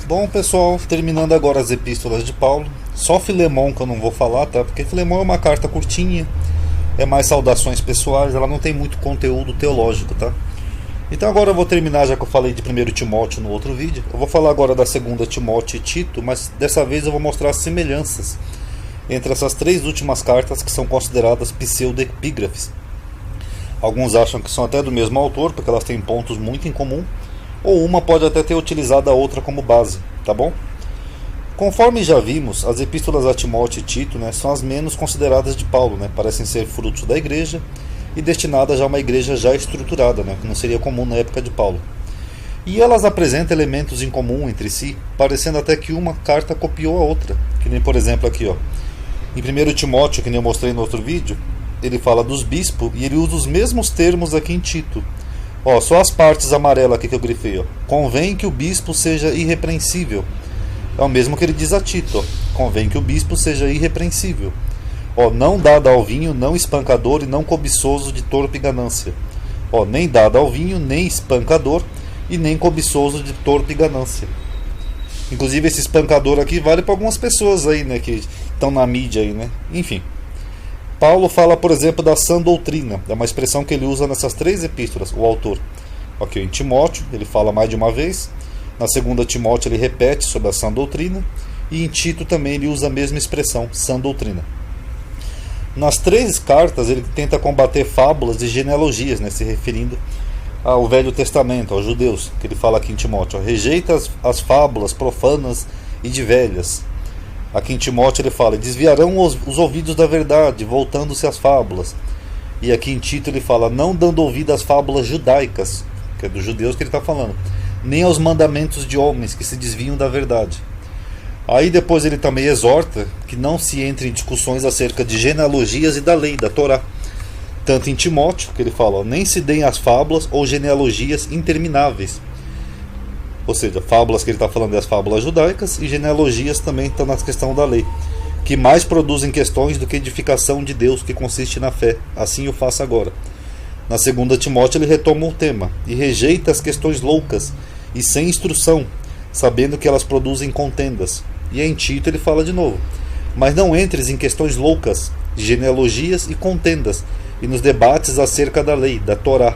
Bom, pessoal, terminando agora as epístolas de Paulo. Só Filemão que eu não vou falar, tá? Porque Filemão é uma carta curtinha, é mais saudações pessoais, ela não tem muito conteúdo teológico, tá? Então agora eu vou terminar, já que eu falei de 1 Timóteo no outro vídeo. Eu vou falar agora da 2 Timóteo e Tito, mas dessa vez eu vou mostrar as semelhanças entre essas três últimas cartas que são consideradas pseudo-epígrafes. Alguns acham que são até do mesmo autor, porque elas têm pontos muito em comum, ou uma pode até ter utilizado a outra como base, tá bom? Conforme já vimos, as epístolas a Timóteo e Tito, são as menos consideradas de Paulo, parecem ser frutos da igreja e destinadas a uma igreja já estruturada, que não seria comum na época de Paulo. E elas apresentam elementos em comum entre si, parecendo até que uma carta copiou a outra, que nem por exemplo aqui, em 1 Timóteo, que nem eu mostrei no outro vídeo, ele fala dos bispos e ele usa os mesmos termos aqui em Tito. Só as partes amarelas aqui que eu grifei. Convém que o bispo seja irrepreensível. É o mesmo que ele diz a Tito. Convém que o bispo seja irrepreensível. Não dado ao vinho, não espancador e não cobiçoso de torpe ganância. Nem dado ao vinho, nem espancador e nem cobiçoso de torpe ganância. Inclusive esse espancador aqui vale para algumas pessoas aí, que estão na mídia aí, Enfim. Paulo fala, por exemplo, da sã doutrina. É uma expressão que ele usa nessas três epístolas, o autor. Em Timóteo, ele fala mais de uma vez. Na 2 Timóteo, ele repete sobre a sã doutrina. E em Tito também ele usa a mesma expressão, sã doutrina. Nas três cartas, ele tenta combater fábulas e genealogias, se referindo ao Velho Testamento, aos judeus, que ele fala aqui em Timóteo. Rejeita as fábulas profanas e de velhas. Aqui em Timóteo ele fala, desviarão os ouvidos da verdade, voltando-se às fábulas. E aqui em Tito ele fala, não dando ouvido às fábulas judaicas, que é dos judeus que ele está falando, nem aos mandamentos de homens que se desviam da verdade. Aí depois ele também exorta que não se entre em discussões acerca de genealogias e da lei, da Torá. Tanto em Timóteo, que ele fala, nem se deem as fábulas ou genealogias intermináveis. Ou seja, fábulas que ele está falando é as fábulas judaicas e genealogias também estão na questão da lei, que mais produzem questões do que edificação de Deus, que consiste na fé. Assim o faça agora. Na 2 Timóteo ele retoma o tema e rejeita as questões loucas e sem instrução, sabendo que elas produzem contendas. E em Tito ele fala de novo, mas não entres em questões loucas, genealogias e contendas, e nos debates acerca da lei, da Torá,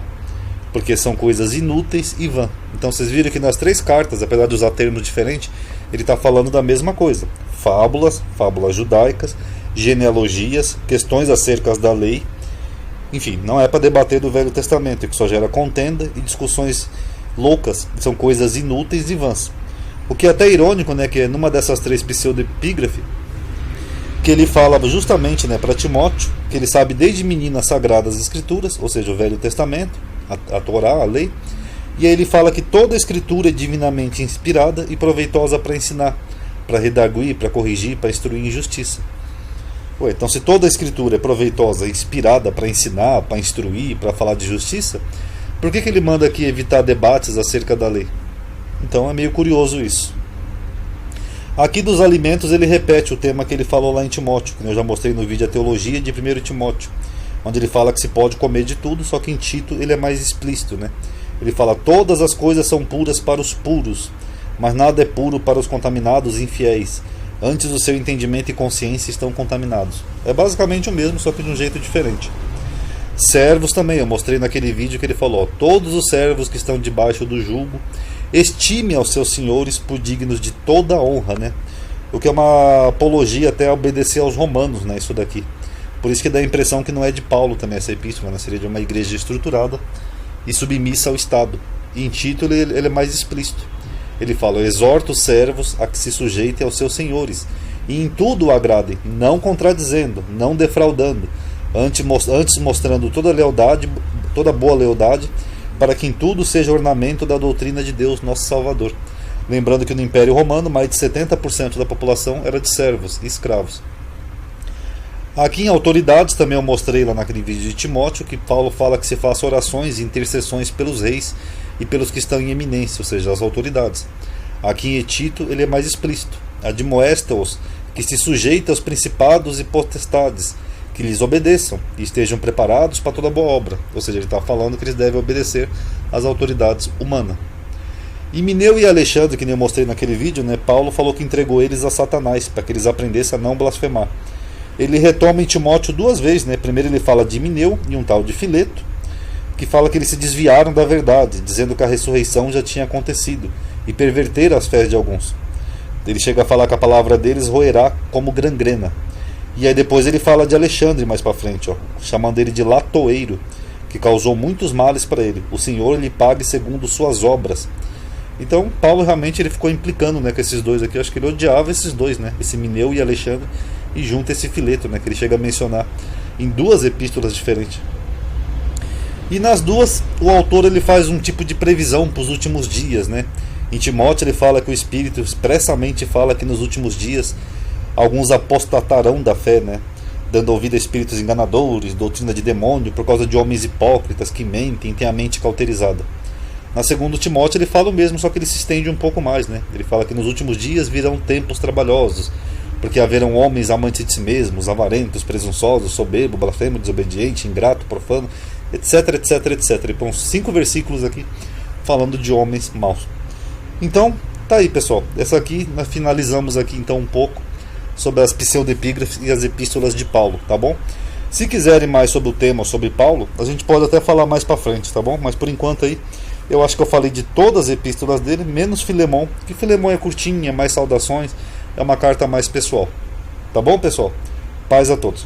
porque são coisas inúteis e vã. Então vocês viram que nas três cartas, apesar de usar termos diferentes, ele está falando da mesma coisa. Fábulas judaicas, genealogias, questões acerca da lei. Enfim, não é para debater do Velho Testamento, que só gera contenda e discussões loucas, são coisas inúteis e vãs. O que é até irônico, que é numa dessas três pseudo-epígrafes, que ele fala justamente para Timóteo, que ele sabe desde menino as Sagradas Escrituras, ou seja, o Velho Testamento, a Torá, a lei, e aí ele fala que toda a escritura é divinamente inspirada e proveitosa para ensinar, para redarguir, para corrigir, para instruir em justiça. Então se toda a escritura é proveitosa, inspirada para ensinar, para instruir, para falar de justiça, por que ele manda aqui evitar debates acerca da lei? Então é meio curioso isso. Aqui dos alimentos ele repete o tema que ele falou lá em Timóteo, que eu já mostrei no vídeo A Teologia de 1 Timóteo, onde ele fala que se pode comer de tudo, só que em Tito ele é mais explícito. Ele fala, todas as coisas são puras para os puros, mas nada é puro para os contaminados e infiéis. Antes o seu entendimento e consciência estão contaminados. É basicamente o mesmo, só que de um jeito diferente. Servos também, eu mostrei naquele vídeo que ele falou, todos os servos que estão debaixo do jugo, estime aos seus senhores por dignos de toda honra, O que é uma apologia até a obedecer aos romanos, isso daqui. Por isso que dá a impressão que não é de Paulo também essa epístola, seria de uma igreja estruturada e submissa ao Estado. E em Tito ele é mais explícito. Ele fala, exorta os servos a que se sujeitem aos seus senhores, e em tudo o agradem, não contradizendo, não defraudando, antes mostrando toda lealdade, toda boa lealdade, para que em tudo seja ornamento da doutrina de Deus, nosso Salvador. Lembrando que no Império Romano, mais de 70% da população era de servos e escravos. Aqui em autoridades, também eu mostrei lá naquele vídeo de Timóteo, que Paulo fala que se faça orações e intercessões pelos reis e pelos que estão em eminência, ou seja, as autoridades. Aqui em Tito ele é mais explícito. Admoesta-os que se sujeitem aos principados e potestades, que lhes obedeçam e estejam preparados para toda boa obra. Ou seja, ele está falando que eles devem obedecer às autoridades humanas. Himeneu e Alexandre, que nem eu mostrei naquele vídeo, né, Paulo falou que entregou eles a Satanás, para que eles aprendessem a não blasfemar. Ele retoma em Timóteo duas vezes, né? Primeiro ele fala de Himeneu e um tal de Fileto, que fala que eles se desviaram da verdade, dizendo que a ressurreição já tinha acontecido, e perverteram as fés de alguns. Ele chega a falar que a palavra deles roerá como gangrena. E aí depois ele fala de Alexandre mais para frente, ó, chamando ele de latoeiro, que causou muitos males para ele. O Senhor lhe pague segundo suas obras. Então Paulo realmente ele ficou implicando, né, com esses dois aqui. Eu acho que ele odiava esses dois, né, esse Himeneu e Alexandre, e junto esse Fileto, né, que ele chega a mencionar em duas epístolas diferentes. E nas duas o autor ele faz um tipo de previsão para os últimos dias, né? Em Timóteo ele fala que o Espírito expressamente fala que nos últimos dias alguns apostatarão da fé, né? Dando ouvido a espíritos enganadores, doutrina de demônio, por causa de homens hipócritas que mentem e têm a mente cauterizada. Na segunda Timóteo ele fala o mesmo, só que ele se estende um pouco mais, né? Ele fala que nos últimos dias virão tempos trabalhosos, porque haverão homens amantes de si mesmos, avarentos, presunçosos, soberbo, blasfemo, desobediente, ingrato, profano, etc, etc, etc. E põe 5 versículos aqui falando de homens maus. Então, tá aí, pessoal. Essa aqui, nós finalizamos aqui então um pouco sobre as pseudepígrafes e as epístolas de Paulo, tá bom? Se quiserem mais sobre o tema, sobre Paulo, a gente pode até falar mais pra frente, tá bom? Mas por enquanto aí, eu acho que eu falei de todas as epístolas dele, menos Filemão, que Filemão é curtinha, mais saudações, é uma carta mais pessoal. Tá bom, pessoal? Paz a todos.